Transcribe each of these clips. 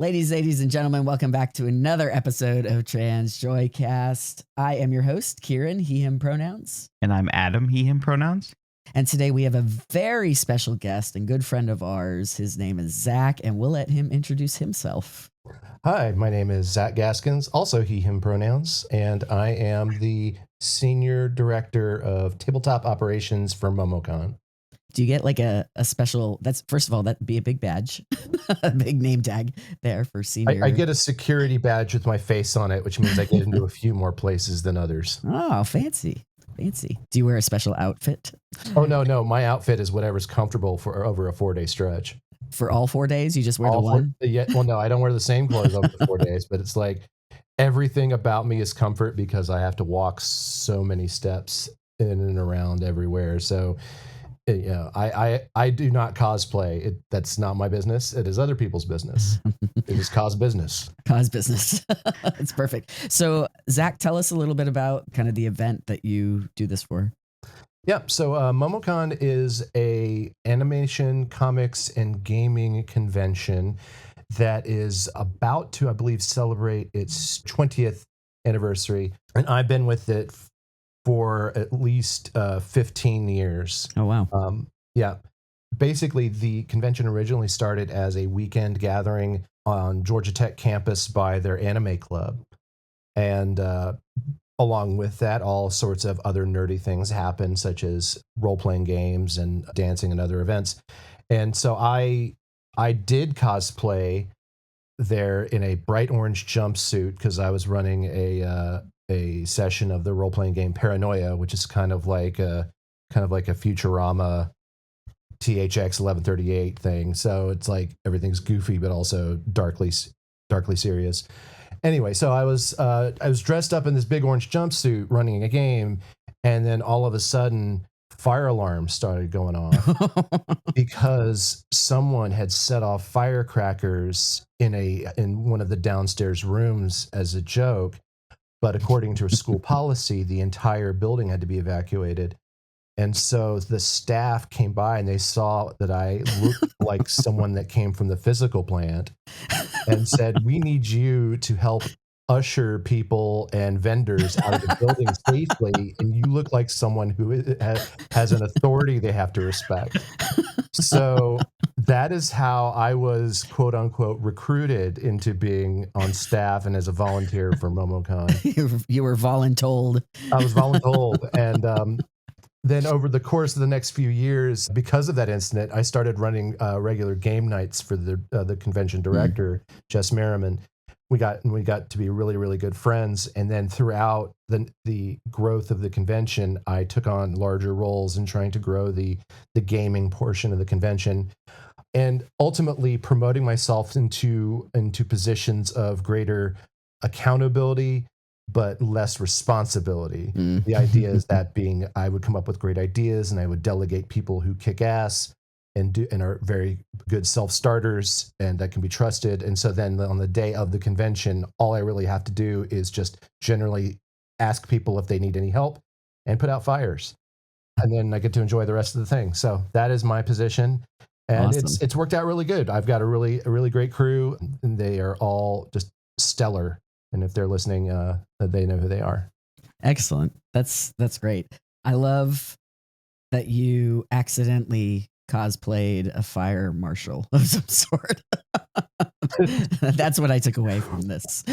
Ladies and gentlemen, welcome back to another episode of Trans Joycast. I am your host, Kieran, he, him pronouns. And I'm Adam, he, him pronouns. And today we have a very special guest and good friend of ours. His name is Zach, and we'll let him introduce himself. Hi, my name is Zach Gaskins, also he, him pronouns, and I am the Senior Director of Tabletop Operations for Momocon. Do you get like a special, that's first of all, that'd be a big badge, a big name tag there for senior. I get a security badge with my face on it, which means I get into a few more places than others. Oh, fancy. Fancy. Do you wear a special outfit? Oh, no. My outfit is whatever's comfortable for over a 4-day stretch. For all 4 days? You just wear the one? No, I don't wear the same clothes over the 4 days, but it's like everything about me is comfort because I have to walk so many steps in and around everywhere. So, yeah, I do not cosplay. That's not my business. It is other people's business. It is cause business. Cause business. It's perfect. So, Zach, tell us a little bit about kind of the event that you do this for. Yep. So Momocon is a animation, comics, and gaming convention that is about to, I believe, celebrate its 20th anniversary. And I've been with it for at least 15 years. Oh, wow. Yeah. Basically, the convention originally started as a weekend gathering on Georgia Tech campus by their anime club. And along with that, all sorts of other nerdy things happen, such as role-playing games and dancing and other events. And so I did cosplay there in a bright orange jumpsuit because I was running a session of the role-playing game Paranoia, which is kind of like a Futurama THX 1138 thing. So it's like everything's goofy but also darkly serious. Anyway, so I was dressed up in this big orange jumpsuit running a game, and then all of a sudden fire alarms started going off because someone had set off firecrackers in one of the downstairs rooms as a joke. But according to school policy, the entire building had to be evacuated. And so the staff came by and they saw that I looked like someone that came from the physical plant and said, "We need you to help usher people and vendors out of the building safely. And you look like someone who has an authority they have to respect." So that is how I was, quote unquote, recruited into being on staff and as a volunteer for Momocon. You were voluntold. I was voluntold. And then over the course of the next few years, because of that incident, I started running regular game nights for the convention director, Jess Merriman. We got to be really, really good friends. And then throughout the growth of the convention, I took on larger roles in trying to grow the gaming portion of the convention, and ultimately promoting myself into positions of greater accountability, but less responsibility. The idea is that being I would come up with great ideas and I would delegate people who kick ass and are very good self-starters and that can be trusted. And so then on the day of the convention, all I really have to do is just generally ask people if they need any help and put out fires. And then I get to enjoy the rest of the thing. So that is my position. And Awesome. it's worked out really good. I've got a really great crew, and they are all just stellar. And if they're listening, they know who they are. Excellent. That's great. I love that you accidentally cosplayed a fire marshal of some sort. That's what I took away from this.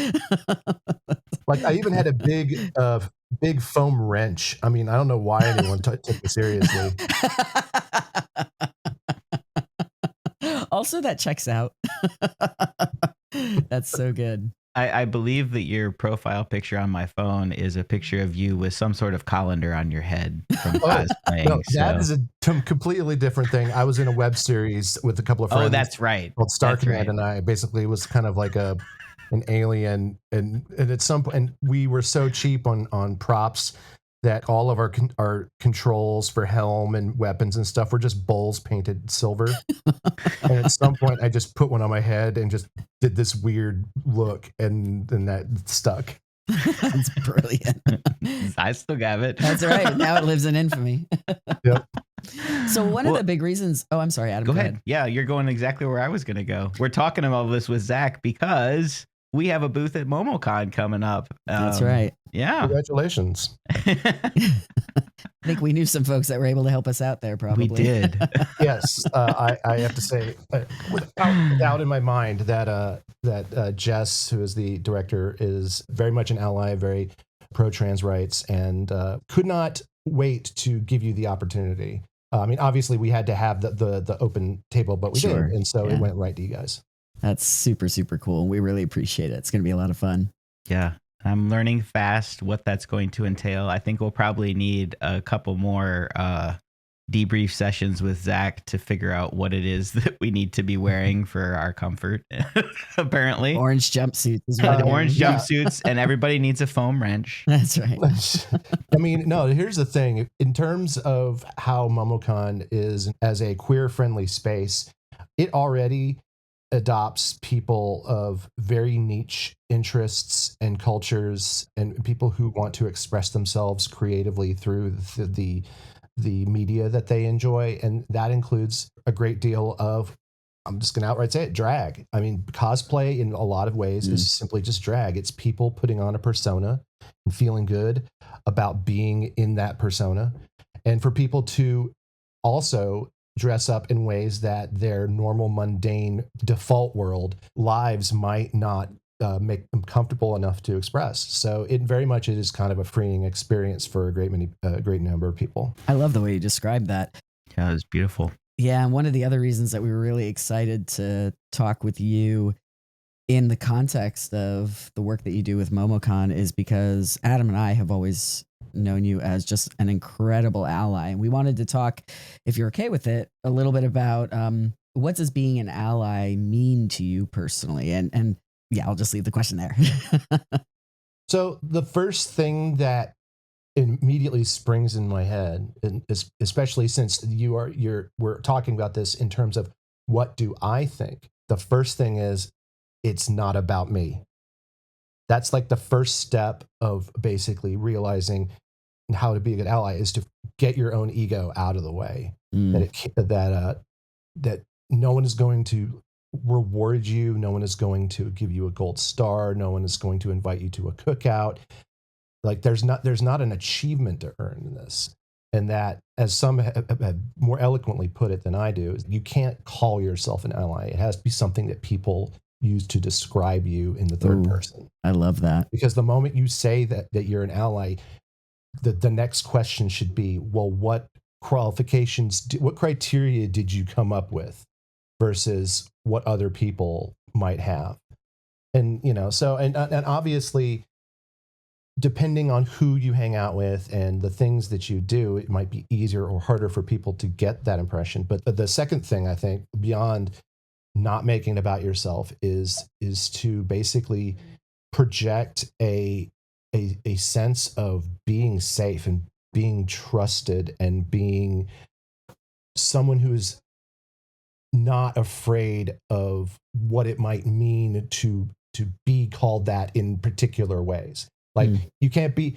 Like I even had a big foam wrench. I mean, I don't know why anyone took it seriously. Also, that checks out. That's so good. I believe that your profile picture on my phone is a picture of you with some sort of colander on your head from cosplaying. No, that is a completely different thing. I was in a web series with a couple of friends. Oh, that's right. Called Star Command, right. and I basically was kind of like an alien, and at some point, and we were so cheap on props that all of our controls for helm and weapons and stuff were just bowls painted silver. And at some point, I just put one on my head and just did this weird look, and then that stuck. That's brilliant. I still got it. That's right. Now it lives in infamy. Yep. So one of the big reasons. Oh, I'm sorry, Adam. Go ahead. Yeah, you're going exactly where I was going to go. We're talking about this with Zach because we have a booth at Momocon coming up. That's right. Yeah. Congratulations. I think we knew some folks that were able to help us out there. Probably We did. Yes, I have to say, without in my mind that Jess, who is the director, is very much an ally, very pro-trans rights, and could not wait to give you the opportunity. I mean, obviously, we had to have the open table, but we did, and so it went right to you guys. That's super, super cool. We really appreciate it. It's going to be a lot of fun. Yeah. I'm learning fast what that's going to entail. I think we'll probably need a couple more debrief sessions with Zach to figure out what it is that we need to be wearing for our comfort. Apparently, orange jumpsuits. Orange jumpsuits, and everybody needs a foam wrench. That's right. I mean, no. Here's the thing: in terms of how Momocon is as a queer-friendly space, it already adopts people of very niche interests and cultures and people who want to express themselves creatively through the media that they enjoy. And that includes a great deal of, I'm just going to outright say it, drag. I mean, cosplay in a lot of ways is simply just drag. It's people putting on a persona and feeling good about being in that persona. And for people to also dress up in ways that their normal, mundane, default world lives might not make them comfortable enough to express. So it very much is kind of a freeing experience for a great number of people. I love the way you described that. Yeah, it was beautiful. Yeah, and one of the other reasons that we were really excited to talk with you in the context of the work that you do with Momocon is because Adam and I have always known you as just an incredible ally. And we wanted to talk, if you're okay with it, a little bit about what does being an ally mean to you personally? And yeah, I'll just leave the question there. So the first thing that immediately springs in my head, and especially since we're talking about this in terms of what do I think? The first thing is, it's not about me. That's like the first step of basically realizing how to be a good ally is to get your own ego out of the way. That no one is going to reward you. No one is going to give you a gold star. No one is going to invite you to a cookout. Like there's not an achievement to earn in this. And that, as some have more eloquently put it than I do, you can't call yourself an ally. It has to be something that people use to describe you in the third person. I love that. Because the moment you say that you're an ally, the next question should be, well, what qualifications, what criteria did you come up with versus what other people might have? And, so, and obviously, depending on who you hang out with and the things that you do, it might be easier or harder for people to get that impression. But the second thing, I think, beyond not making it about yourself is to basically project a sense of being safe and being trusted and being someone who's not afraid of what it might mean to be called that in particular ways. Like you can't be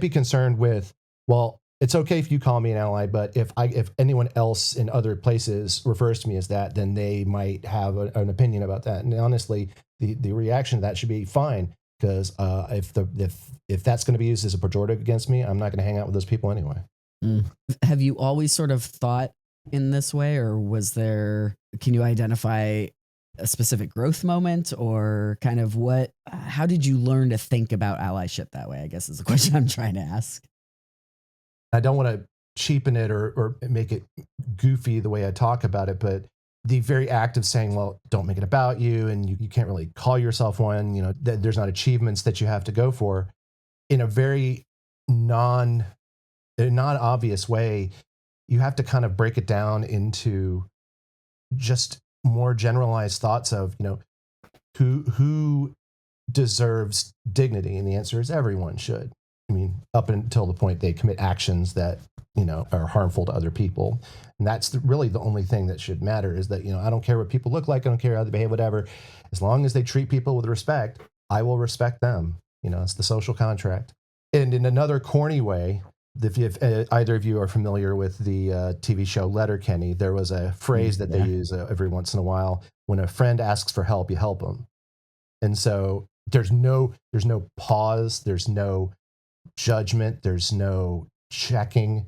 concerned with, well, it's okay if you call me an ally, but if anyone else in other places refers to me as that, then they might have an opinion about that. And honestly, the reaction to that should be fine, because if that's going to be used as a pejorative against me, I'm not going to hang out with those people anyway. Have you always sort of thought in this way, or can you identify a specific growth moment, or kind of how did you learn to think about allyship that way, I guess is the question I'm trying to ask. I don't want to cheapen it or make it goofy the way I talk about it, but the very act of saying, well, don't make it about you, and you can't really call yourself one, there's not achievements that you have to go for, in a very non-obvious way, you have to kind of break it down into just more generalized thoughts of, who deserves dignity? And the answer is everyone should. I mean, up until the point they commit actions that, are harmful to other people. And that's really the only thing that should matter, is that, I don't care what people look like. I don't care how they behave, whatever. As long as they treat people with respect, I will respect them. It's the social contract. And in another corny way, If either of you are familiar with the TV show Letterkenny, there was a phrase that they use every once in a while. When a friend asks for help, you help them. And so there's no pause, there's no judgment, there's no checking.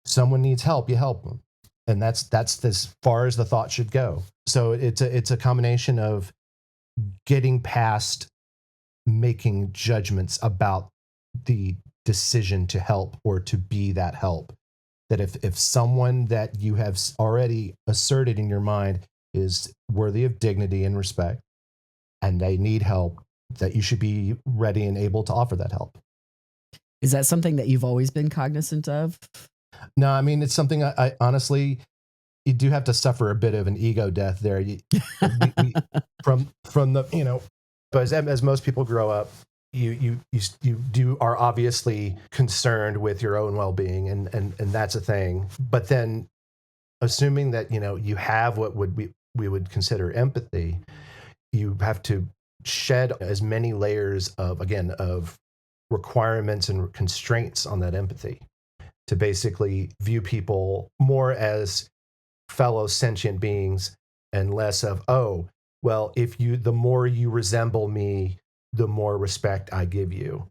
Someone needs help, you help them. And that's as far as the thought should go. So it's a combination of getting past making judgments about the decision to help or to be that help. That if someone that you have already asserted in your mind is worthy of dignity and respect and they need help, that you should be ready and able to offer that help. Is that something that you've always been cognizant of? No, I mean, it's something I honestly, you do have to suffer a bit of an ego death there. From the, but as most people grow up, you are obviously concerned with your own well-being, and that's a thing. But then, assuming that you have what we would consider empathy, you have to shed as many layers of requirements and constraints on that empathy to basically view people more as fellow sentient beings and less of, oh, well, the more you resemble me, the more respect I give you.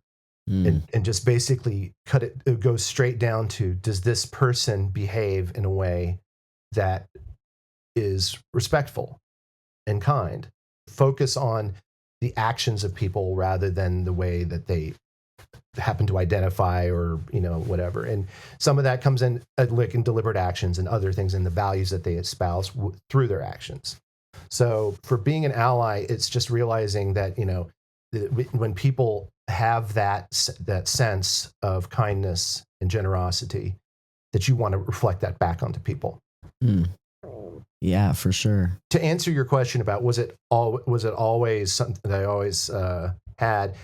And just basically it goes straight down to, does this person behave in a way that is respectful and kind? Focus on the actions of people rather than the way that they happen to identify or whatever. And some of that comes in like in deliberate actions, and other things in the values that they espouse through their actions. So for being an ally, it's just realizing that when people have that sense of kindness and generosity, that you want to reflect that back onto people. Yeah, for sure. To answer your question about was it always something that I always had?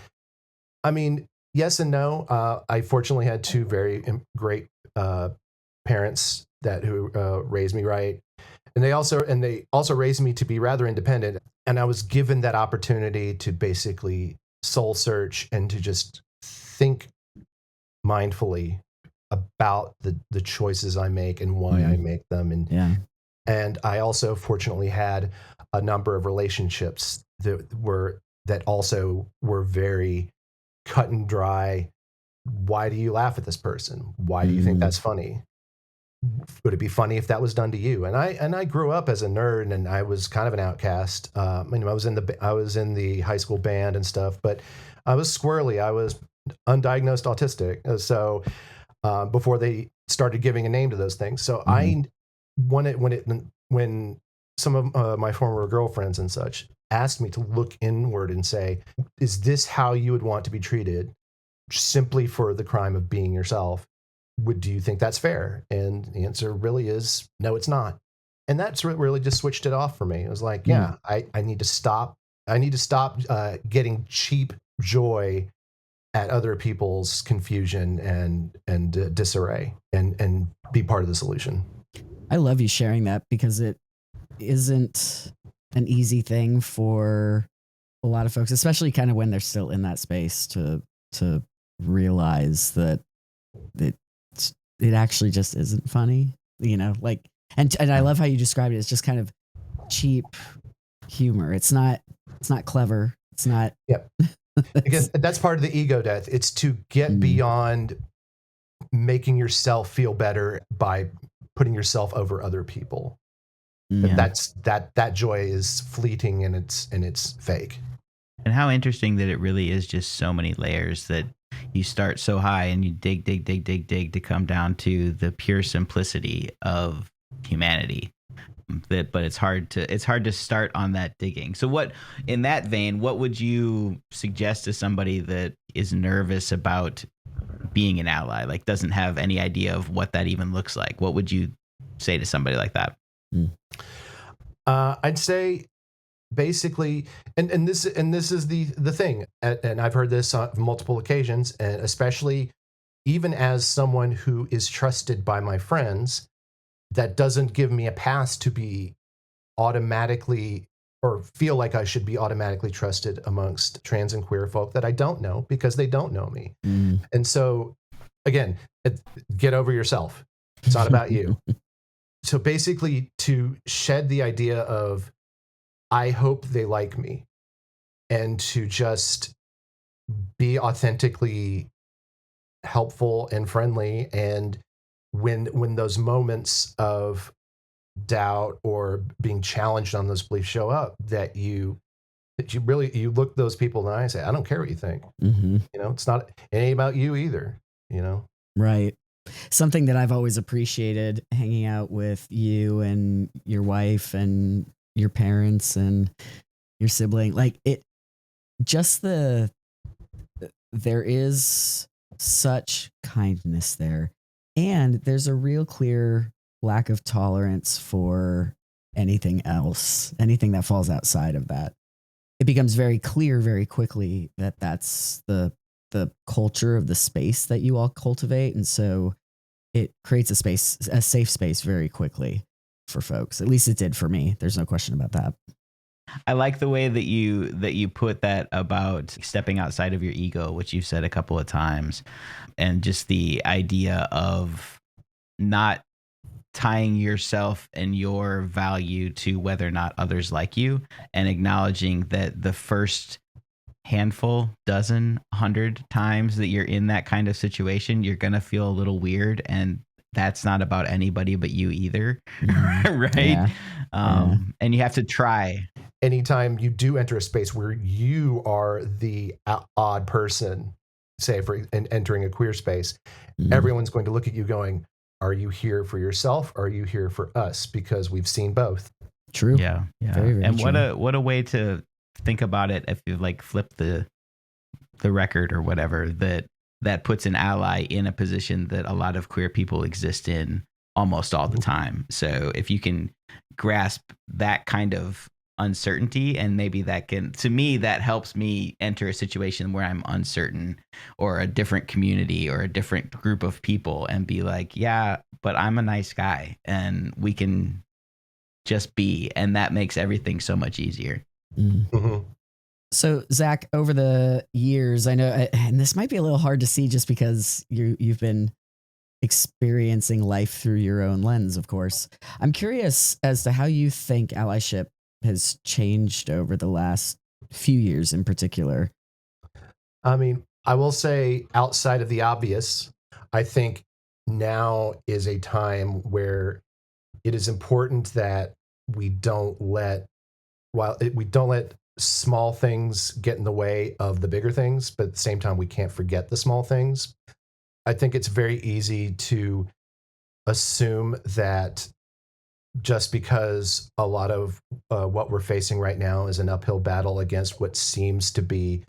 I mean, yes and no. I fortunately had two very great parents who raised me right, and they also raised me to be rather independent. And I was given that opportunity to basically soul search and to just think mindfully about the choices I make and why I make them. And I also fortunately had a number of relationships that also were very cut and dry. Why do you laugh at this person? Why do you think that's funny? Would it be funny if that was done to you? And I grew up as a nerd, and I was kind of an outcast. I was in the high school band and stuff, but I was squirrely. I was undiagnosed autistic. So before they started giving a name to those things, so when some of my former girlfriends and such asked me to look inward and say, is this how you would want to be treated simply for the crime of being yourself? Do you think that's fair? And the answer really is, no, it's not. And that's what really just switched it off for me. It was like, I need to stop. I need to stop getting cheap joy at other people's confusion and disarray and be part of the solution. I love you sharing that, because it isn't an easy thing for a lot of folks, especially kind of when they're still in that space, to realize that it actually just isn't funny, and I love how you described it. It's just kind of cheap humor. It's not clever. It's not. Yep. Because that's part of the ego death. It's to get beyond making yourself feel better by putting yourself over other people. That joy is fleeting, and it's fake. And how interesting that it really is just so many layers, that you start so high and you dig to come down to the pure simplicity of humanity. But it's hard to start on that digging. So what, in that vein, what would you suggest to somebody that is nervous about being an ally, like doesn't have any idea of what that even looks like? What would you say to somebody like that? I'd say basically, and this is the thing, and I've heard this on multiple occasions, and especially even as someone who is trusted by my friends, that doesn't give me a pass to be automatically or feel like I should be automatically trusted amongst trans and queer folk that I don't know, because they don't know me. And so again, get over yourself. It's not about you. So basically, to shed the idea of, I hope they like me, and to just be authentically helpful and friendly. And when those moments of doubt or being challenged on those beliefs show up, that you really, you look those people in the eye and say, I don't care what you think. Mm-hmm. You know, it ain't about you either, you know? Right. Something that I've always appreciated hanging out with you and your wife and your parents and your sibling, like it, just there is such kindness there. And there's a real clear lack of tolerance for anything else, anything that falls outside of that. It becomes very clear very quickly that that's the culture of the space that you all cultivate. And so it creates a safe space very quickly for folks. At least it did for me. There's no question about that. I like the way that you put that about stepping outside of your ego, which you've said a couple of times, and just the idea of not tying yourself and your value to whether or not others like you, and acknowledging that the first handful, dozen, 100 times that you're in that kind of situation, you're going to feel a little weird, and that's not about anybody but you either. Right. Yeah. And you have to try. Anytime you do enter a space where you are the odd person, say entering a queer space, everyone's going to look at you going, are you here for yourself? Or are you here for us? Because we've seen both. True. Yeah. Very, very and true. what a way to think about it. If you like flip the record or whatever, that puts an ally in a position that a lot of queer people exist in almost all the time. So if you can grasp that kind of uncertainty, and maybe that can, to me, that helps me enter a situation where I'm uncertain, or a different community or a different group of people, and be like, yeah, but I'm a nice guy and we can just be, and that makes everything so much easier. Mm-hmm. So Zach, over the years, I know, and this might be a little hard to see just because you've been experiencing life through your own lens, of course. I'm curious as to how you think allyship has changed over the last few years in particular. I mean, I will say, outside of the obvious, I think now is a time where it is important that we don't let small things get in the way of the bigger things, but at the same time, we can't forget the small things. I think it's very easy to assume that just because a lot of what we're facing right now is an uphill battle against what seems to be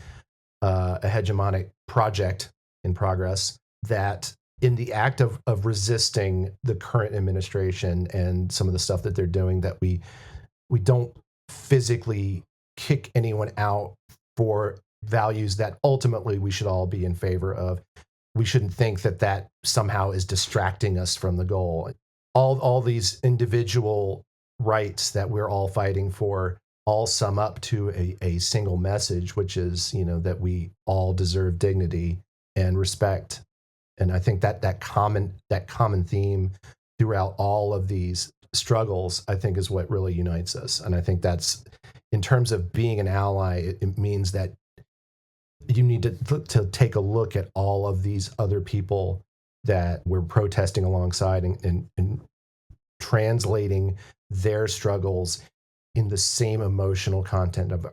a hegemonic project in progress, that in the act of resisting the current administration and some of the stuff that they're doing, that we don't physically kick anyone out for values that ultimately we should all be in favor of. We shouldn't think that somehow is distracting us from the goal. All these individual rights that we're all fighting for all sum up to a single message, which is, that we all deserve dignity and respect. And I think that common theme throughout all of these struggles, I think, is what really unites us. And I think that's, in terms of being an ally, it means that you need to take a look at all of these other people that we're protesting alongside, and translating their struggles in the same emotional content of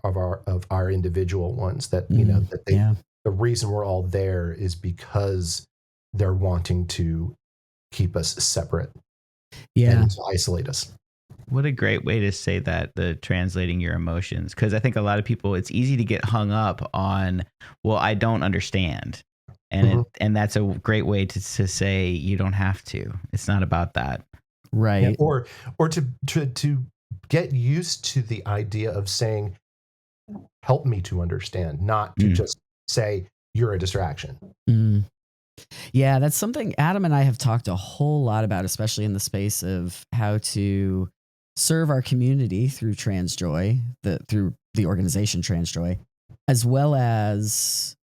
our individual ones. That the reason we're all there is because they're wanting to keep us separate, and to isolate us. What a great way to say that, the translating your emotions. Because I think a lot of people, it's easy to get hung up on, well, I don't understand. And and that's a great way to say you don't have to. It's not about that. Right. Yeah, or to get used to the idea of saying, help me to understand, not to just say you're a distraction. Yeah, that's something Adam and I have talked a whole lot about, especially in the space of how to serve our community through Trans Joy, through the organization Trans Joy, as well as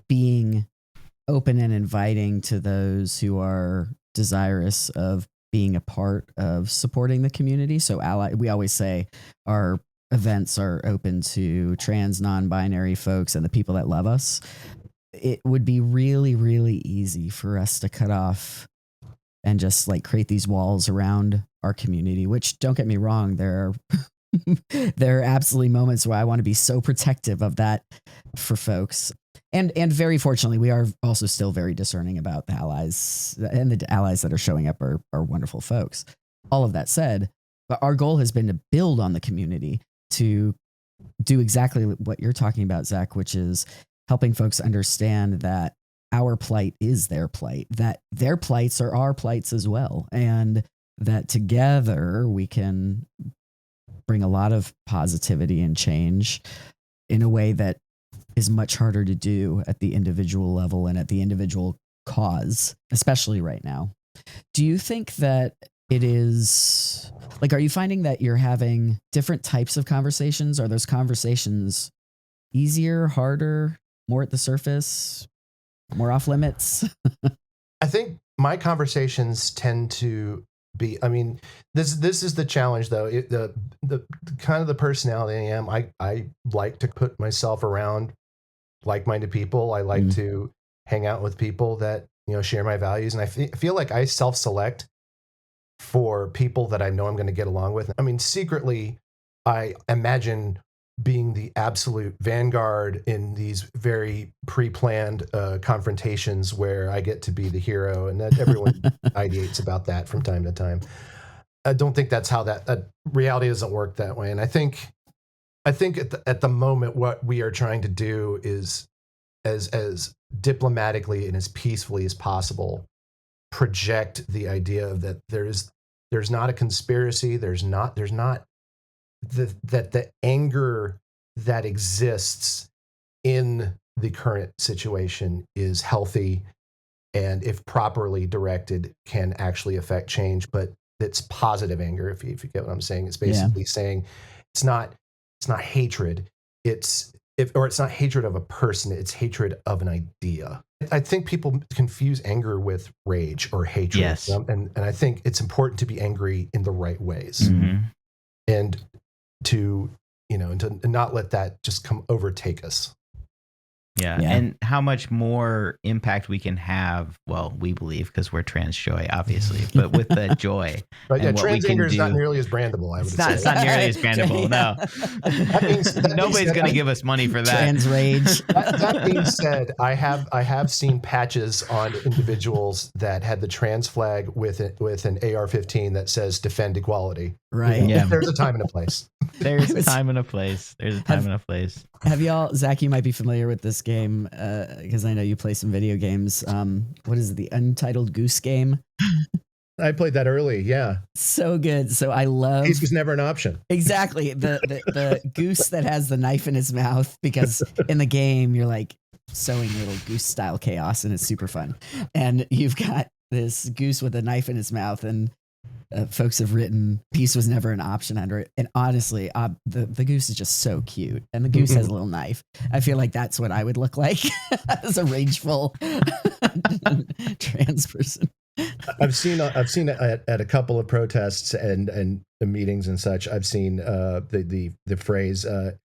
being open and inviting to those who are desirous of being a part of supporting the community. So we always say our events are open to trans, non-binary folks and the people that love us. It would be really, really easy for us to cut off and just like create these walls around our community, which, don't get me wrong, there are absolutely moments where I want to be so protective of that for folks. And very fortunately, we are also still very discerning about the allies, and the allies that are showing up are wonderful folks. All of that said, but our goal has been to build on the community to do exactly what you're talking about, Zach, which is helping folks understand that our plight is their plight, that their plights are our plights as well, and that together we can bring a lot of positivity and change in a way that is much harder to do at the individual level and at the individual cause, especially right now. Do you think that it is like, are you finding that you're having different types of conversations? Are those conversations easier, harder, more at the surface, more off limits? I think my conversations tend to be, I mean, this is the challenge though. The kind of the personality I am, I like to put myself around like-minded people. I like to hang out with people that, you know, share my values. And I feel like I self-select for people that I know I'm going to get along with. I mean, secretly, I imagine being the absolute vanguard in these very pre-planned confrontations where I get to be the hero, and that everyone ideates about that from time to time. I don't think that's how that reality doesn't work that way. And I think at the moment, what we are trying to do is as diplomatically and as peacefully as possible, project the idea of that there's not a conspiracy. There's not the anger that exists in the current situation is healthy, and if properly directed can actually affect change. But it's positive anger, if you get what I'm saying. It's basically saying it's not hatred. It's not hatred of a person. It's hatred of an idea. I think people confuse anger with rage or hatred. Yes. And I think it's important to be angry in the right ways, and to not let that just come overtake us. Yeah. And how much more impact we can have, well, we believe, because we're Trans Joy, obviously, but with the joy. But yeah, and what trans we can anger is do, not nearly as brandable, I would say. it's not nearly as brandable, no. Nobody's going to give us money for that. Trans rage. That being said, I have seen patches on individuals that had the trans flag with an AR-15 that says "Defend Equality." Right. Yeah. There's a time and a place. There's a time and a place. Have y'all, Zach, you might be familiar with this game because I know you play some video games. What is it? The Untitled Goose Game? I played that early. Yeah. So good. So I love. Peace was never an option. Exactly. The goose that has the knife in his mouth, because in the game you're like sowing little goose style chaos and it's super fun. And you've got this goose with a knife in his mouth, and folks have written peace was never an option under it. And honestly, the goose is just so cute, and the goose has a little knife. I feel like that's what I would look like as a rageful trans person. I've seen it at a couple of protests and the meetings and such. I've seen the phrase,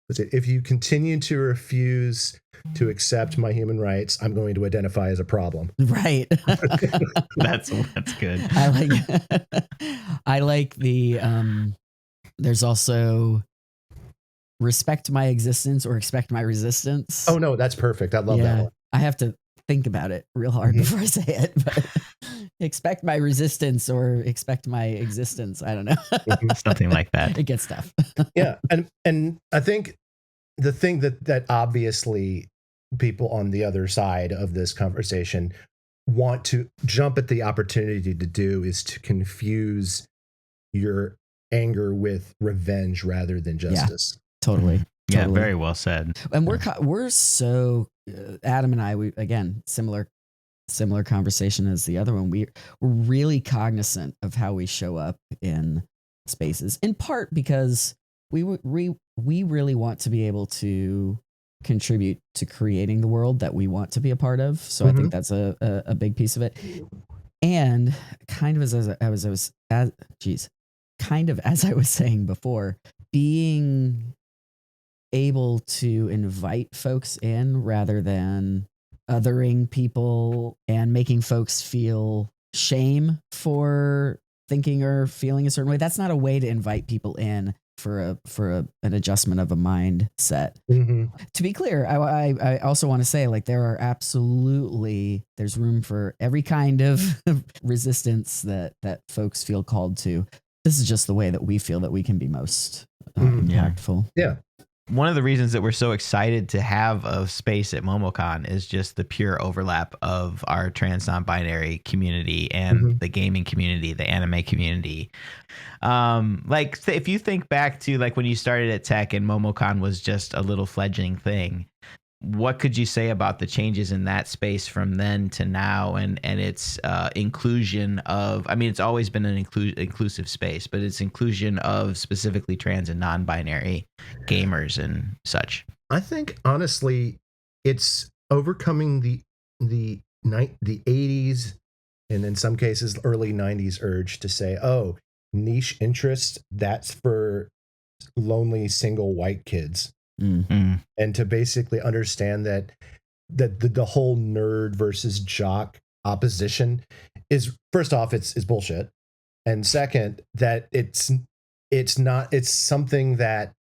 if you continue to refuse to accept my human rights, I'm going to identify as a problem. Right. That's good. I like the there's also respect my existence or expect my resistance. Oh no, that's perfect. I love that one. I have to think about it real hard before I say it, but expect my resistance or expect my existence. I don't know. Something like that. It gets tough. Yeah. And I think the thing that obviously people on the other side of this conversation want to jump at the opportunity to do is to confuse your anger with revenge rather than justice. Yeah, totally. Yeah, very well said. And we're so Adam and I, we again similar conversation as the other one. We're really cognizant of how we show up in spaces, in part because we really want to be able to contribute to creating the world that we want to be a part of. So I think that's a big piece of it. And kind of as I was saying before, being able to invite folks in rather than othering people and making folks feel shame for thinking or feeling a certain way. That's not a way to invite people in for an adjustment of a mindset. To be clear, I also want to say, like, there's room for every kind of resistance that folks feel called to. This is just the way that we feel that we can be most impactful. Yeah. One of the reasons that we're so excited to have a space at Momocon is just the pure overlap of our trans non-binary community and the gaming community, the anime community. Like if you think back to like when you started at Tech and Momocon was just a little fledgling thing, what could you say about the changes in that space from then to now and its inclusion of, I mean, it's always been an inclusive space, but its inclusion of specifically trans and non-binary gamers and such? I think honestly, it's overcoming the 80s and in some cases early 90s urge to say, oh, niche interest, that's for lonely single white kids. And to basically understand that the whole nerd versus jock opposition is, first off, it's bullshit, and second, that it's something that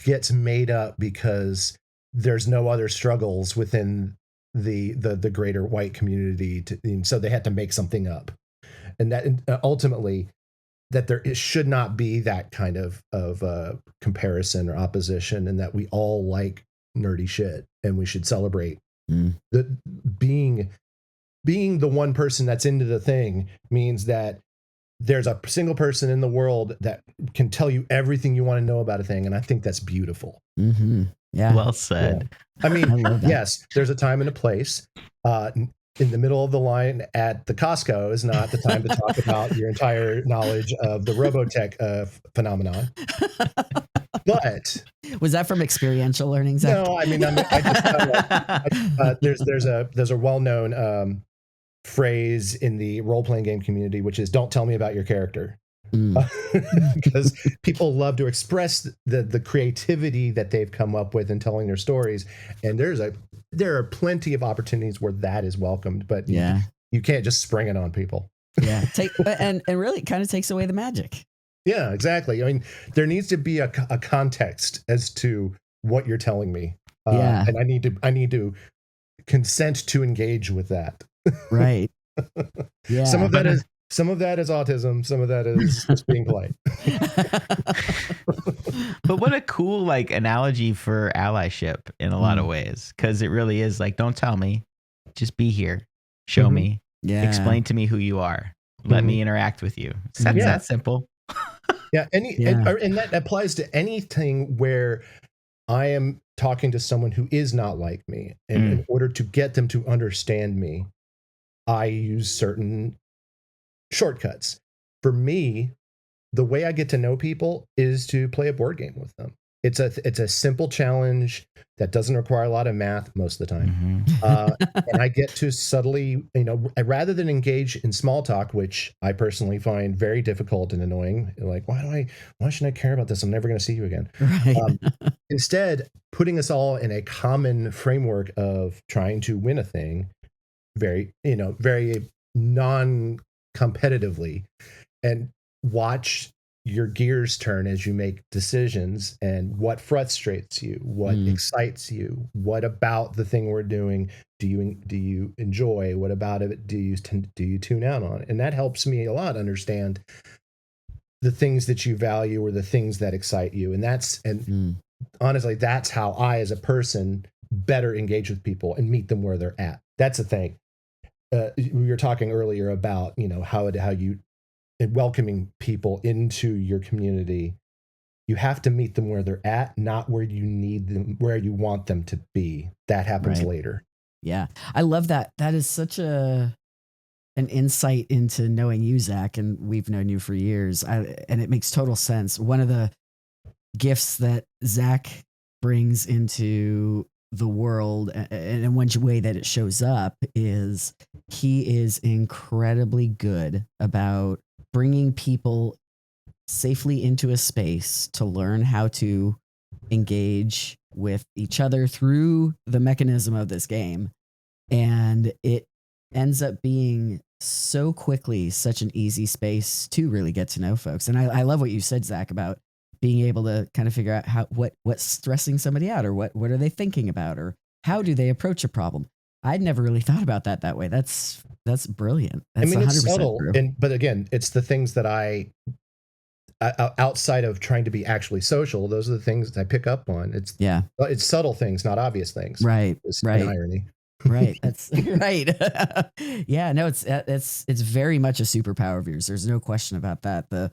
gets made up because there's no other struggles within the greater white community so they had to make something up, and that ultimately that it should not be that kind of comparison or opposition, and that we all like nerdy shit and we should celebrate the being the one person that's into the thing means that there's a single person in the world that can tell you everything you want to know about a thing. And I think that's beautiful. Yeah. Well said. Yeah. I mean, yes, there's a time and a place. In the middle of the line at the Costco is not the time to talk about your entire knowledge of the Robotech phenomenon. But was that from experiential learning, Zach? No, I mean, there's a well-known phrase in the role-playing game community, which is "Don't tell me about your character," because people love to express the creativity that they've come up with in telling their stories, and there are plenty of opportunities where that is welcomed, but you can't just spring it on people. Yeah, and really kind of takes away the magic. Yeah, exactly. I mean, there needs to be a context as to what you're telling me, and I need to consent to engage with that. Right. Yeah. Some of that is autism. Some of that is just being polite. But what a cool like analogy for allyship in a lot of ways, because it really is like, don't tell me, just be here, show me, explain to me who you are, let me interact with you. That's that simple. Yeah, and that applies to anything where I am talking to someone who is not like me, and in order to get them to understand me, I use certain shortcuts. For me, the way I get to know people is to play a board game with them. It's a simple challenge that doesn't require a lot of math most of the time. And I get to subtly, rather than engage in small talk, which I personally find very difficult and annoying. Like, why should I care about this? I'm never going to see you again. Right. Instead, putting us all in a common framework of trying to win a thing, very non-competitively, and watch your gears turn as you make decisions, and what frustrates you, what excites you, what about the thing we're doing do you enjoy, what about it do you tune out on. And that helps me a lot understand the things that you value or the things that excite you. And honestly, that's how I as a person better engage with people and meet them where they're at. That's the thing. We were talking earlier about how you welcoming people into your community. You have to meet them where they're at, not where you need them, where you want them to be. That happens later. Yeah, I love that. That is such an insight into knowing you, Zach, and we've known you for years. And it makes total sense. One of the gifts that Zach brings into the world, and one way that it shows up is he is incredibly good about bringing people safely into a space to learn how to engage with each other through the mechanism of this game. And it ends up being so quickly such an easy space to really get to know folks. And I love what you said, Zach, about being able to kind of figure out what's stressing somebody out, or what are they thinking about, or how do they approach a problem. I'd never really thought about that way. That's brilliant. That's it's 100% subtle, true. but again, it's the things that I outside of trying to be actually social, those are the things that I pick up on. It's subtle things, not obvious things. Right. It's right. an irony. Right. That's right. Yeah, no, it's very much a superpower of yours. There's no question about that. The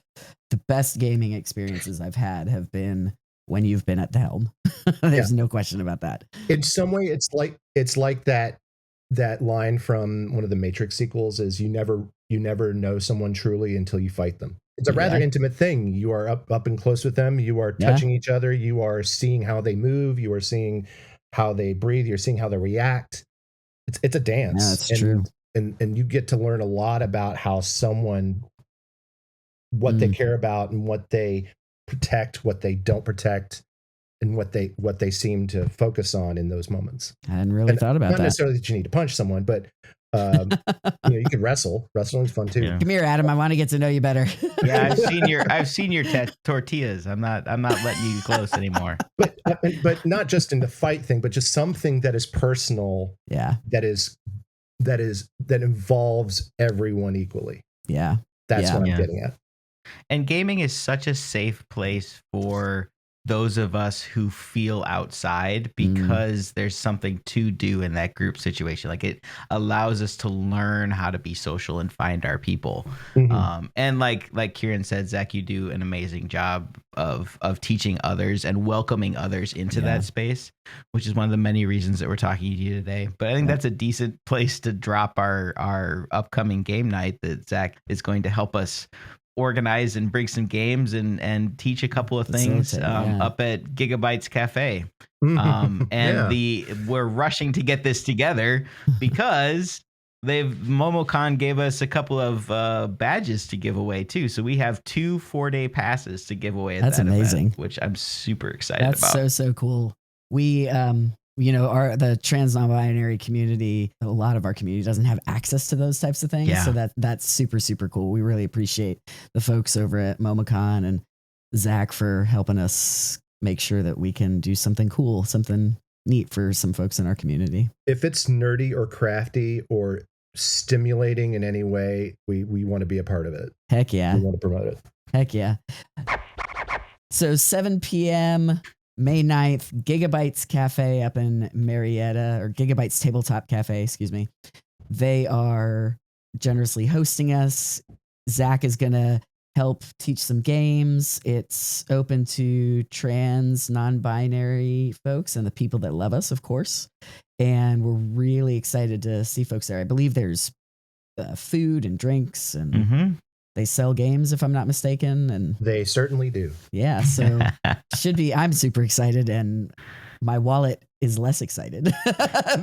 best gaming experiences I've had have been when you've been at the helm. There's no question about that. In some way, it's like that line from one of the Matrix sequels is you never know someone truly until you fight them. It's a rather intimate thing. You are up and close with them. You are touching each other. You are seeing how they move. You are seeing how they breathe. You're seeing how they react. It's a dance. Yeah, that's true. And you get to learn a lot about how someone, what they care about and what they protect, what they don't protect, and what they seem to focus on in those moments. I hadn't really thought about that. Not necessarily that you need to punch someone, but you can wrestle. Wrestling's fun too. Yeah. Come here, Adam. I want to get to know you better. Yeah, I've seen your tortillas. I'm not letting you close anymore. But not just in the fight thing, but just something that is personal. Yeah. That involves everyone equally. Yeah. That's what I'm getting at. And gaming is such a safe place for those of us who feel outside, because there's something to do in that group situation. Like, it allows us to learn how to be social and find our people. And like Kieran said, Zach, you do an amazing job of teaching others and welcoming others into that space, which is one of the many reasons that we're talking to you today. But I think that's a decent place to drop our upcoming game night that Zach is going to help us organize and bring some games and teach a couple of things up at Gigabytes Cafe. We're rushing to get this together because Momocon gave us a couple of badges to give away too. So we have 2 4-day passes to give away. That's amazing, which I'm super excited about. That's so cool. We the trans non-binary community, a lot of our community doesn't have access to those types of things. Yeah. So that's super, super cool. We really appreciate the folks over at Momocon and Zach for helping us make sure that we can do something cool, something neat for some folks in our community. If it's nerdy or crafty or stimulating in any way, we want to be a part of it. Heck yeah. We want to promote it. Heck yeah. So 7 p.m. May 9th, Gigabytes Cafe up in Marietta, or Gigabytes Tabletop Cafe, excuse me. They are generously hosting us. Zach is going to help teach some games. It's open to trans, non-binary folks and the people that love us, of course. And we're really excited to see folks there. I believe there's food and drinks, and they sell games, if I'm not mistaken. And they certainly do. Yeah. So I'm super excited, and my wallet is less excited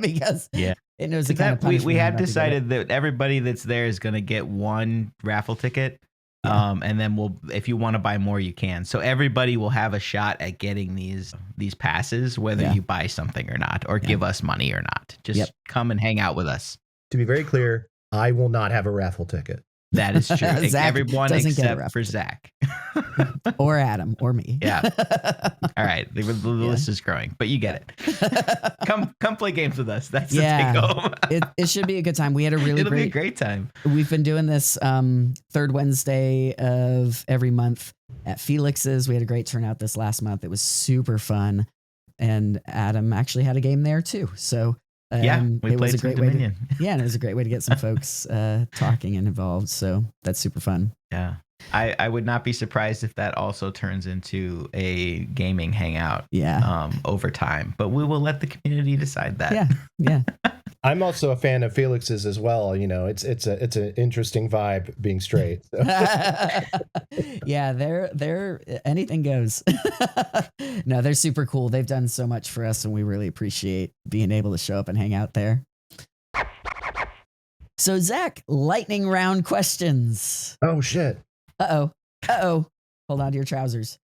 because it knows the kind of punishment we had decided that everybody that's there is going to get 1 raffle ticket. And then if you want to buy more, you can. So everybody will have a shot at getting these passes, whether you buy something or not, or give us money or not. Just come and hang out with us. To be very clear, I will not have a raffle ticket. That is true. Everyone except for Zach. Or Adam or me. Yeah. All right. The list is growing, but you get it. Come play games with us. That's the take home. It should be a good time. We had It'll be a great time. We've been doing this third Wednesday of every month at Felix's. We had a great turnout this last month. It was super fun. And Adam actually had a game there too. So we played some Dominion. And it was a great way to get some folks talking and involved. So that's super fun. Yeah. I would not be surprised if that also turns into a gaming hangout over time, but we will let the community decide that. Yeah. I'm also a fan of Felix's as well. You know, it's an interesting vibe being straight. So. Yeah, they're anything goes. No, they're super cool. They've done so much for us, and we really appreciate being able to show up and hang out there. So, Zach, lightning round questions. Oh shit. Uh oh. Hold on to your trousers.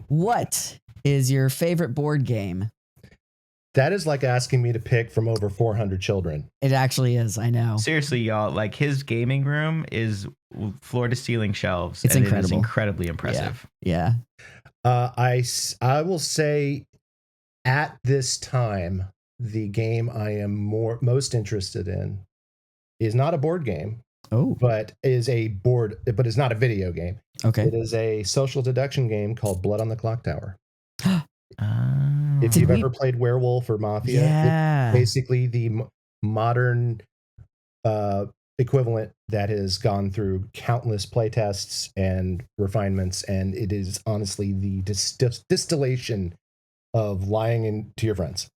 What is your favorite board game? That is like asking me to pick from over 400 children. It actually is. I know. Seriously, y'all, like his gaming room is floor to ceiling shelves. It's and incredible. It is incredibly impressive. Yeah. I will say at this time, the game I am most interested in is not a board game. Oh. But is not a video game. Okay. It is a social deduction game called Blood on the Clock Tower. If Did you've we- ever played Werewolf or Mafia, Yeah. it's basically the modern equivalent that has gone through countless playtests and refinements, and it is honestly the distillation of lying to your friends.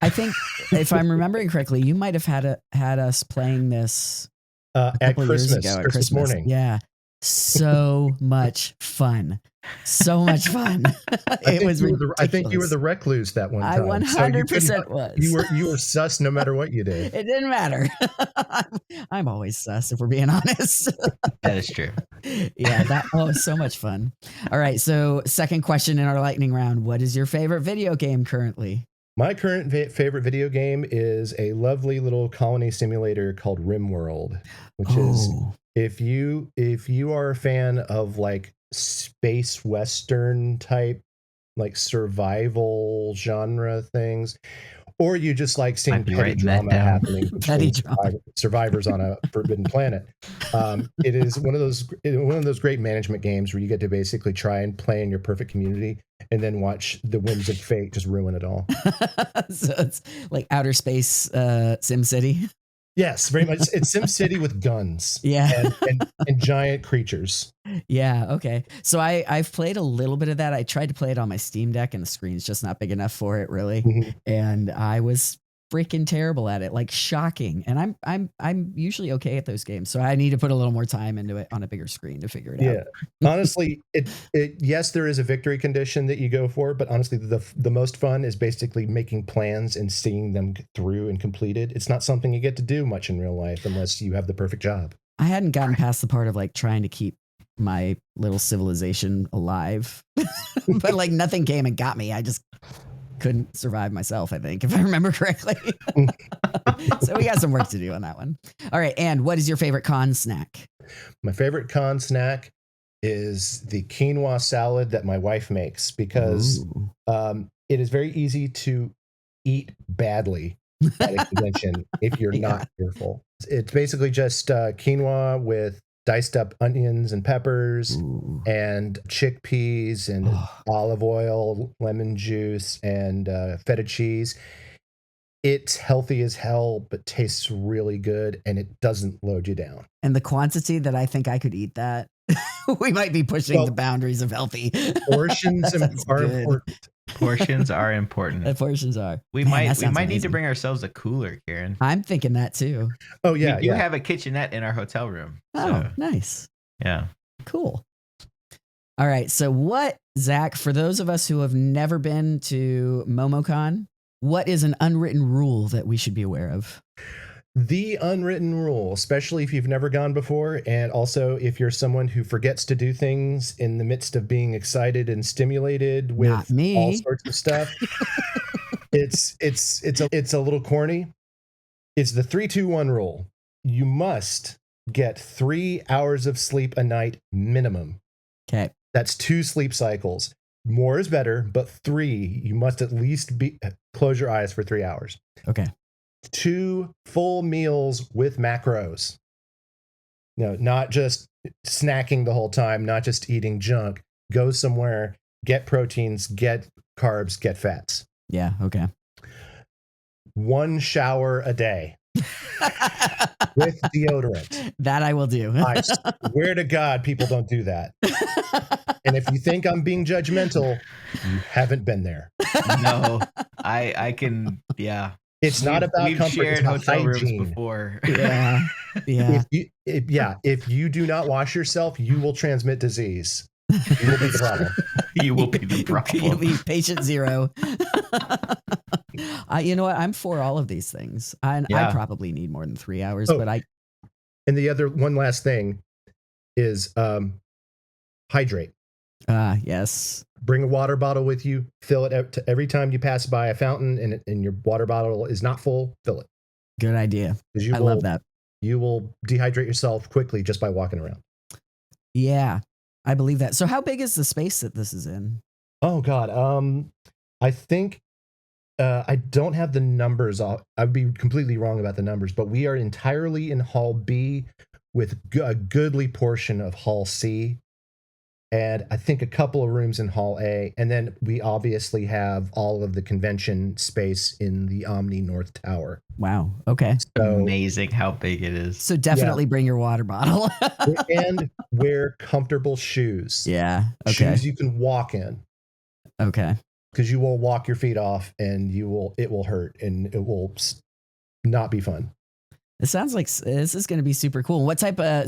I think, if I'm remembering correctly, you might have had us playing this At Christmas morning. Yeah. So much fun. So much fun. It was ridiculous. I think you were the recluse that one I time. 100% was. You were sus no matter what you did. It didn't matter. I'm always sus, if we're being honest. That is true. Yeah, that was so much fun. All right, so second question in our lightning round. What is your favorite video game currently? My current favorite video game is a lovely little colony simulator called RimWorld, which is if you are a fan of like space western type like survival genre things, or you just like seeing petty drama happening between survivors on a forbidden planet. It is one of those great management games where you get to basically try and play in your perfect community and then watch the whims of fate just ruin it all. So it's like outer space SimCity. Yes, very much. It's SimCity with guns. Yeah. and giant creatures. Yeah. Okay. So I've played a little bit of that. I tried to play it on my Steam Deck, and the screen's just not big enough for it, really. Mm-hmm. And I was freaking terrible at it, like shocking. And I'm usually okay at those games, so I need to put a little more time into it on a bigger screen to figure it out. Yeah. Honestly, yes, there is a victory condition that you go for, but honestly, the most fun is basically making plans and seeing them through and completed. It's not something you get to do much in real life unless you have the perfect job. I hadn't gotten past the part of like trying to keep my little civilization alive, but like nothing came and got me. I just couldn't survive myself, I think, if I remember correctly. So we got some work to do on that one. All right. And what is your favorite con snack? My favorite con snack is the quinoa salad that my wife makes because it is very easy to eat badly at a convention if you're not careful. It's basically just quinoa with diced up onions and peppers and chickpeas and olive oil, lemon juice, and feta cheese. It's healthy as hell, but tastes really good, and it doesn't load you down. And the quantity that I think I could eat that, we might be pushing the boundaries of healthy. Portions are important. Portions are important. The portions are. We might need to bring ourselves a cooler, Kieran. I'm thinking that too. Oh yeah, we do have a kitchenette in our hotel room. Oh, nice. Yeah. Cool. All right. So what, Zach, for those of us who have never been to Momocon, what is an unwritten rule that we should be aware of? The unwritten rule, especially if you've never gone before, and also if you're someone who forgets to do things in the midst of being excited and stimulated with all sorts of stuff. It's a little corny. It's the 3-2-1 rule. You must get 3 hours of sleep a night minimum. Okay. That's 2 sleep cycles. More is better, but 3, you must at least close your eyes for 3 hours. Okay. 2 full meals with macros. No, not just snacking the whole time, not just eating junk. Go somewhere, get proteins, get carbs, get fats. Yeah, okay. 1 shower a day with deodorant. That I will do. I swear to God, people don't do that. And if you think I'm being judgmental, you haven't been there. No, I can, yeah. It's not about We've comfort. It's shared about hotel rooms hygiene. before. Yeah. Yeah. If you do not wash yourself, you will transmit disease. You will be the problem. You will be the You'll problem. be patient zero. You know what? I'm for all of these things. I Yeah. probably need more than 3 hours, Oh. but And the other one last thing is hydrate. yes. Bring a water bottle with you. Fill it out every time you pass by a fountain and your water bottle is not full. Fill it. Good idea. I love that. You will dehydrate yourself quickly just by walking around. Yeah, I believe that. So how big is the space that this is in? Oh God. I think I don't have the numbers. I'd be completely wrong about the numbers, but we are entirely in Hall B with a goodly portion of Hall C. And I think a couple of rooms in Hall A. And then we obviously have all of the convention space in the Omni North Tower. Wow. Okay. So, amazing how big it is. So definitely bring your water bottle. And wear comfortable shoes. Yeah. Okay. Shoes you can walk in. Okay. Because you will walk your feet off and it will hurt and it will not be fun. It sounds like this is going to be super cool. What type of,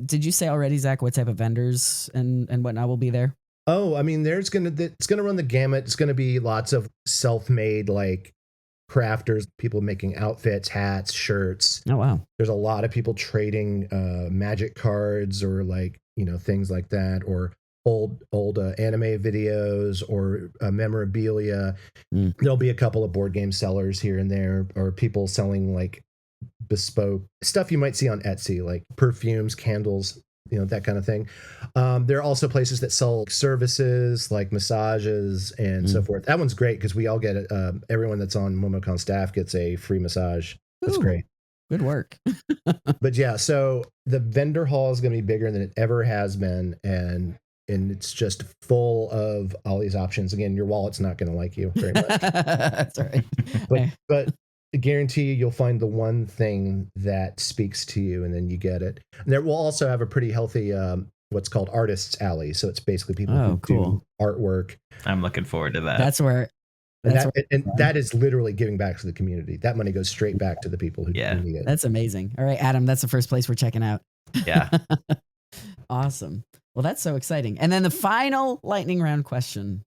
did you say already, Zach, what type of vendors and whatnot will be there? Oh, I mean, it's going to run the gamut. It's going to be lots of self-made, like crafters, people making outfits, hats, shirts. Oh, wow. There's a lot of people trading magic cards or things like that, or old anime videos or memorabilia. There'll be a couple of board game sellers here and there, or people selling like bespoke stuff you might see on Etsy, like perfumes, candles, that kind of thing. There are also places that sell services like massages and so forth. That one's great because we all get it. Everyone that's on Momocon staff gets a free massage. That's great. Good work. But yeah, so the vendor hall is going to be bigger than it ever has been, and it's just full of all these options. Again, your wallet's not going to like you very much. That's all right. But I guarantee you'll find the one thing that speaks to you, and then you get it. And there will also have a pretty healthy what's called artists alley. So it's basically people who do artwork. I'm looking forward to that. That is literally giving back to the community. That money goes straight back to the people who need it. That's amazing. All right, Adam, that's the first place we're checking out. Yeah. Awesome. Well, that's so exciting. And then the final lightning round question,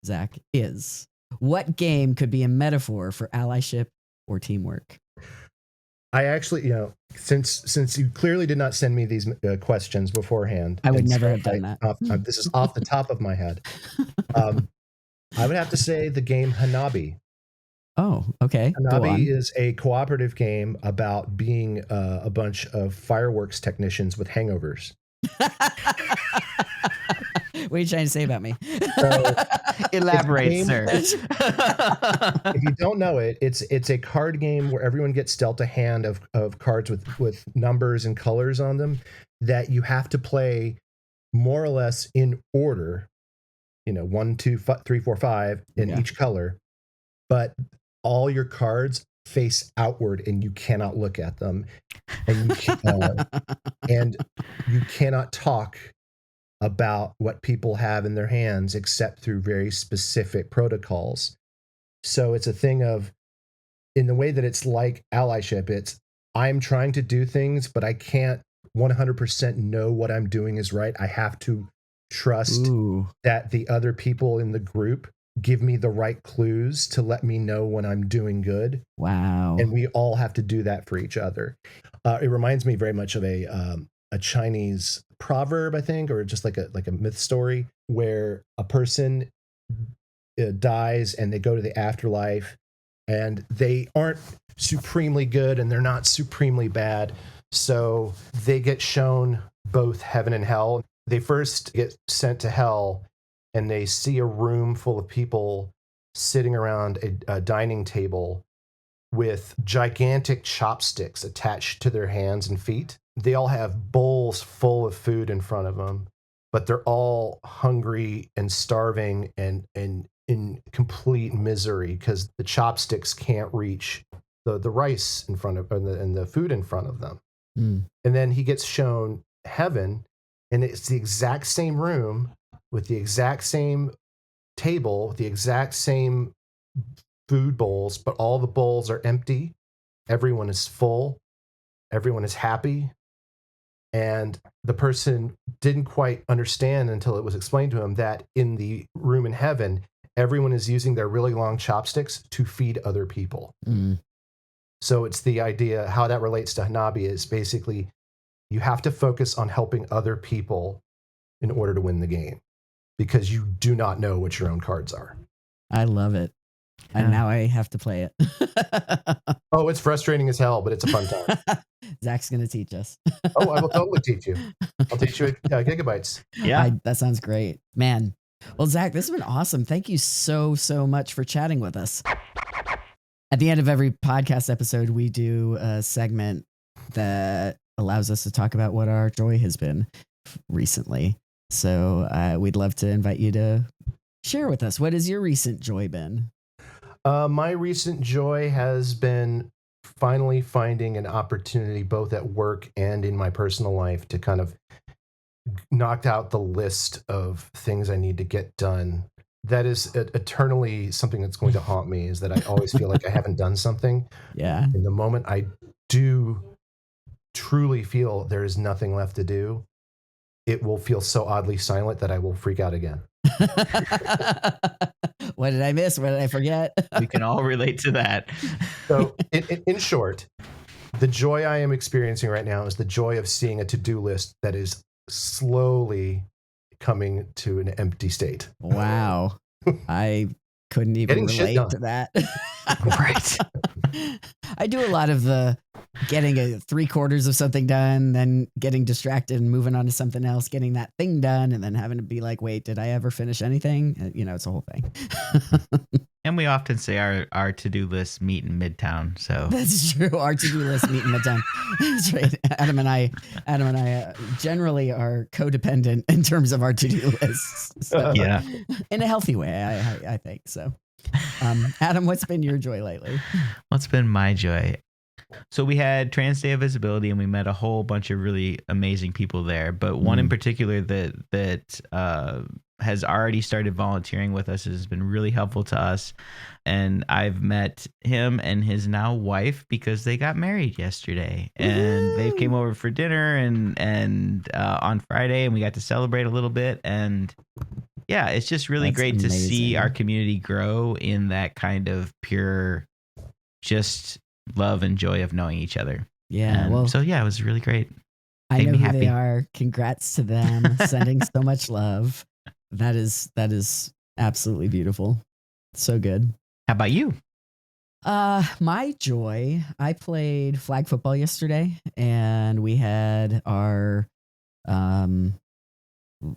Zach, is what game could be a metaphor for allyship or teamwork? I actually, since you clearly did not send me these questions beforehand, I would never have done that. This is off the top of my head. I would have to say the game Hanabi. Oh, okay. Hanabi is a cooperative game about being a bunch of fireworks technicians with hangovers. What are you trying to say about me? So, elaborate, sir. If you don't know it, it's a card game where everyone gets dealt a hand of cards with numbers and colors on them that you have to play more or less in order. 1, 2, 3, 4, 5 in each color, but all your cards face outward and you cannot look at them, and you cannot talk about what people have in their hands except through very specific protocols. So it's a thing of, in the way that it's like allyship, it's I'm trying to do things, but I can't 100% know what I'm doing is right. I have to trust that the other people in the group give me the right clues to let me know when I'm doing good. Wow. And we all have to do that for each other. It reminds me very much of a Chinese proverb, I think, or just like a myth story where a person dies and they go to the afterlife and they aren't supremely good and they're not supremely bad. So they get shown both heaven and hell. They first get sent to hell and they see a room full of people sitting around a dining table with gigantic chopsticks attached to their hands and feet. They all have bowls full of food in front of them, but they're all hungry and starving and in complete misery because the chopsticks can't reach the rice in front of and the food in front of them. And then he gets shown heaven, and it's the exact same room with the exact same table, the exact same food bowls, but all the bowls are empty. Everyone is full. Everyone is happy. And the person didn't quite understand until it was explained to him that in the room in heaven, everyone is using their really long chopsticks to feed other people. Mm. So it's the idea, how that relates to Hanabi is basically you have to focus on helping other people in order to win the game because you do not know what your own cards are. I love it. And now I have to play it. Oh, it's frustrating as hell, but it's a fun time. Zach's going to teach us. Oh, I will totally teach you. I'll teach you gigabytes. Yeah. That sounds great, man. Well, Zach, this has been awesome. Thank you so much for chatting with us. At the end of every podcast episode, we do a segment that allows us to talk about what our joy has been recently. So we'd love to invite you to share with us. What has your recent joy been? My recent joy has been finally finding an opportunity both at work and in my personal life to kind of knock out the list of things I need to get done. That is eternally something that's going to haunt me, is that I always feel like I haven't done something. Yeah. In the moment I do truly feel there is nothing left to do, it will feel so oddly silent that I will freak out again. What did I miss? What did I forget? We can all relate to that. So in short, the joy I am experiencing right now is the joy of seeing a to-do list that is slowly coming to an empty state. Wow. I couldn't even Getting shit relate done. to that. Right. I do a lot of the getting 3/4 of something done, then getting distracted and moving on to something else, getting that thing done, and then having to be like, wait, did I ever finish anything? It's a whole thing. And we often say our to-do list meet in Midtown. So That's true. Our to-do list meet in Midtown. That's right. Adam and I generally are codependent in terms of our to-do lists. So, yeah. in a healthy way, I think so. Adam, what's been your joy lately? What's been my joy? So we had Trans Day of Visibility, and we met a whole bunch of really amazing people there. But one in particular that has already started volunteering with us has been really helpful to us. And I've met him and his now wife because they got married yesterday, and they came over for dinner and on Friday, and we got to celebrate a little bit. And yeah, it's just really That's great to see amazing. our community grow in that kind of pure, just love and joy of knowing each other. Yeah. And Well, so yeah, it was really great. I Made know me who happy. they are. Congrats to them. Sending so much love. That is absolutely beautiful. So good. How about you? My joy, I played flag football yesterday, and we had our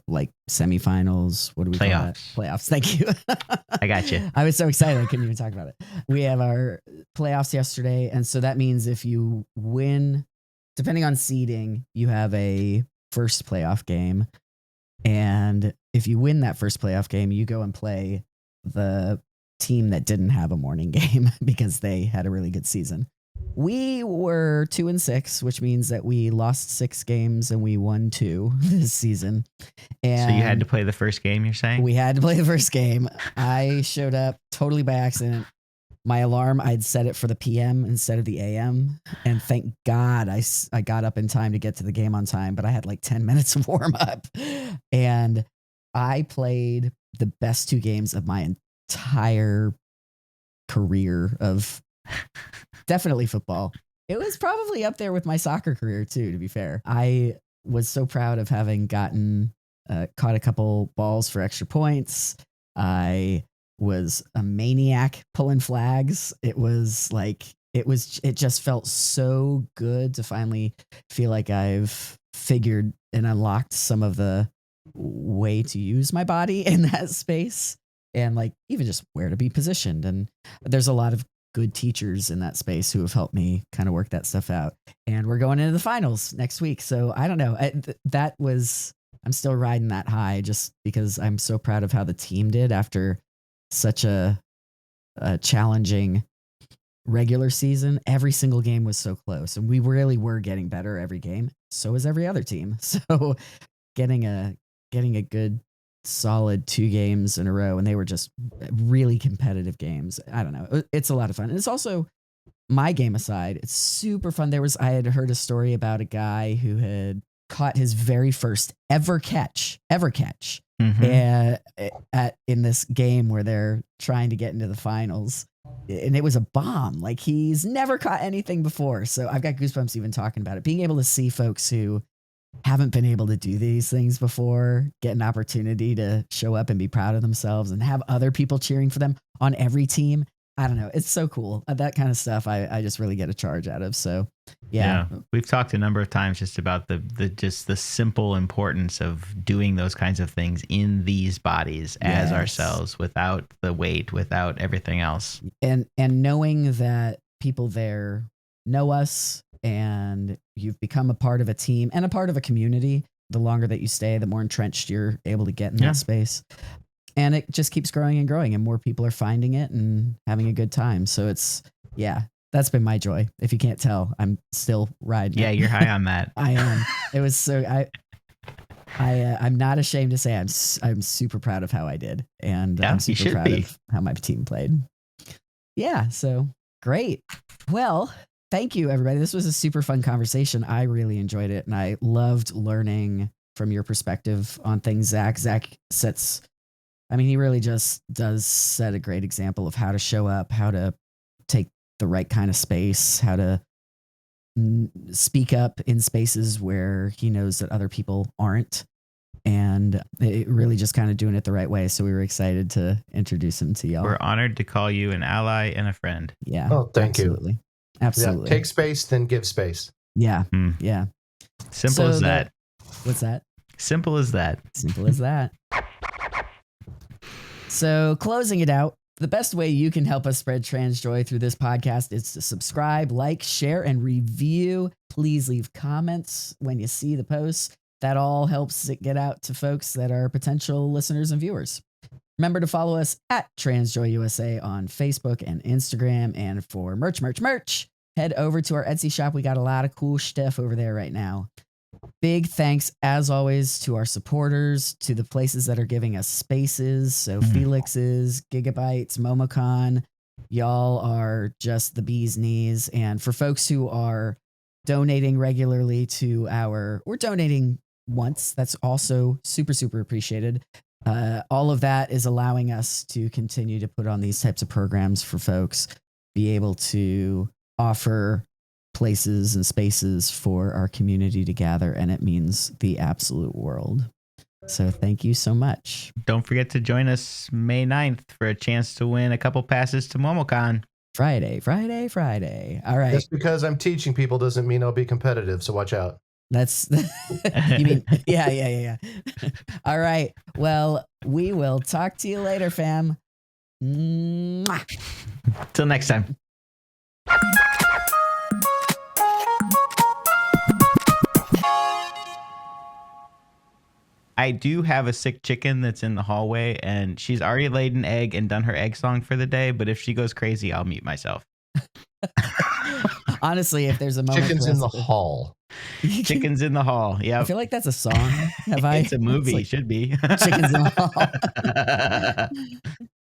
like semifinals. What do we call that? Playoffs. Thank you. I got you. I was so excited I couldn't even talk about it. We have our playoffs yesterday, and so that means if you win, depending on seeding, you have a first playoff game. And if you win that first playoff game, you go and play the team that didn't have a morning game because they had a really good season. We were 2-6, which means that we lost 6 games and we won 2 this season. And So you had to play the first game, you're saying? we had to play the first game. I showed up totally by accident. My alarm, I'd set it for the PM instead of the AM. And thank God I got up in time to get to the game on time, but I had like 10 minutes of warm up. And I played the best 2 games of my entire career of definitely football. It was probably up there with my soccer career too, to be fair. I was so proud of having caught a couple balls for extra points. I was a maniac pulling flags. It just felt so good to finally feel like I've figured and unlocked some of the way to use my body in that space, and like even just where to be positioned. And there's a lot of good teachers in that space who have helped me kind of work that stuff out. And we're going into the finals next week. So I don't know. I'm still riding that high just because I'm so proud of how the team did after such a challenging regular season. Every single game was so close, and we really were getting better every game. So was every other team. So getting a good solid 2 games in a row, and they were just really competitive games. I don't know. It's a lot of fun. And it's also, my game aside, it's super fun. I had heard a story about a guy who had caught his very first ever catch in this game where they're trying to get into the finals. And it was a bomb. Like, he's never caught anything before. So I've got goosebumps even talking about it. Being able to see folks who haven't been able to do these things before get an opportunity to show up and be proud of themselves and have other people cheering for them on every team. I don't know. It's so cool. That kind of stuff I just really get a charge out of. So yeah. We've talked a number of times just about the simple importance of doing those kinds of things in these bodies as ourselves, without the weight, without everything else. And knowing that people there know us and you've become a part of a team and a part of a community. The longer that you stay, the more entrenched you're able to get in that space. And it just keeps growing and growing, and more people are finding it and having a good time. So that's been my joy. If you can't tell, I'm still riding. Yeah, you're high on that. I am. It was so, I'm not ashamed to say I'm super proud of how I did. And I'm super proud of how my team played. Yeah. So great. Well, thank you, everybody. This was a super fun conversation. I really enjoyed it, and I loved learning from your perspective on things, Zach. Zach he really just does set a great example of how to show up, how to take the right kind of space, how to speak up in spaces where he knows that other people aren't. And it really just kind of doing it the right way. So we were excited to introduce him to y'all. We're honored to call you an ally and a friend. Yeah. Oh, thank you. Absolutely. Yeah, take space, then give space. Yeah. Yeah. Simple as that. What's that? Simple as that. Simple as that. So closing it out, the best way you can help us spread trans joy through this podcast is to subscribe, like, share, and review. Please leave comments when you see the posts. That all helps it get out to folks that are potential listeners and viewers. Remember to follow us at Trans Joy USA on Facebook and Instagram. And for merch, head over to our Etsy shop. We got a lot of cool stuff over there right now. Big thanks, as always, to our supporters, to the places that are giving us spaces. So Felix's, Gigabytes, Momocon, y'all are just the bee's knees. And for folks who are donating regularly we're donating once. That's also super, super appreciated. All of that is allowing us to continue to put on these types of programs for folks, be able to offer places and spaces for our community to gather, and it means the absolute world. So thank you so much. Don't forget to join us May 9th for a chance to win a couple passes to Momocon. Friday. All right. Just because I'm teaching people doesn't mean I'll be competitive, so watch out. That's you mean yeah. All right. Well, we will talk to you later, fam. Mwah. Till next time. I do have a sick chicken that's in the hallway, and she's already laid an egg and done her egg song for the day. But if she goes crazy, I'll mute myself. Honestly, if there's a moment, chickens in the hall. Chickens in the hall. Yeah, I feel like that's a song. It's a movie. It should be. Chickens in the hall.